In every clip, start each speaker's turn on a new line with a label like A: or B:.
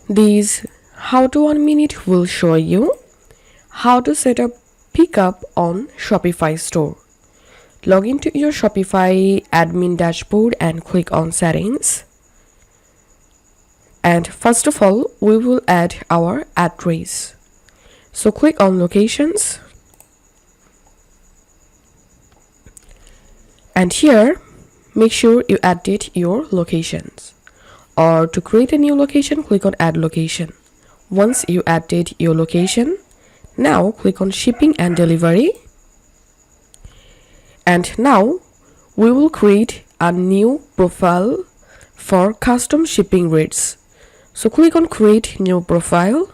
A: This how to 1 minute will show you how to set up pickup on Shopify store. Log into your Shopify admin dashboard and click on settings. And first of all, we will add our address. So click on locations. And here, make sure you edit your locations. Or to create a new location, click on add location. Once you added your location, now click on shipping and delivery. And now we will create a new profile for custom shipping rates. So click on create new profile.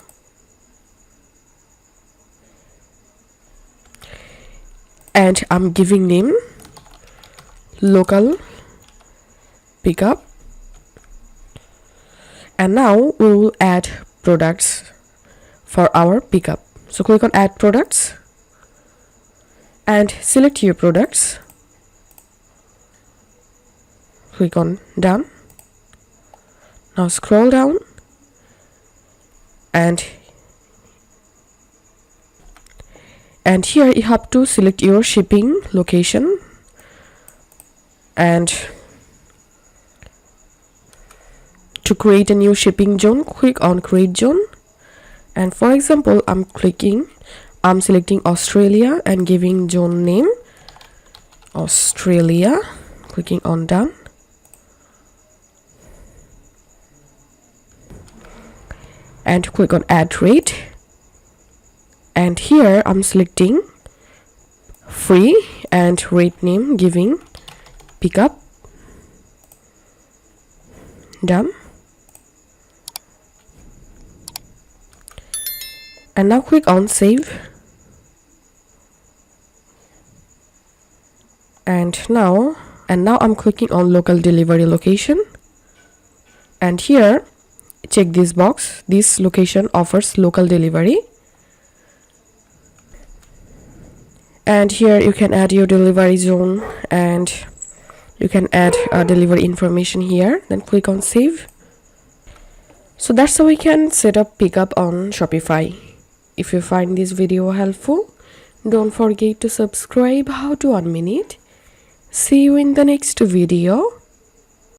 A: And I'm giving name local pickup. And now we will add products for our pickup. So click on add products and select your products. Click on done. Now scroll down and here you have to select your shipping location and to create a new shipping zone, click on create zone. And for example, I'm selecting Australia and giving zone name Australia. Clicking on done. And click on add rate. And here I'm selecting free and rate name giving pickup. Done. And now click on save. And now I'm clicking on local delivery location. And here check this box. This location offers local delivery. And here you can add your delivery zone and you can add delivery information here. Then click on save. So that's how we can set up pickup on Shopify. If you find this video helpful, don't forget to subscribe how to 1 minute. See you in the next video.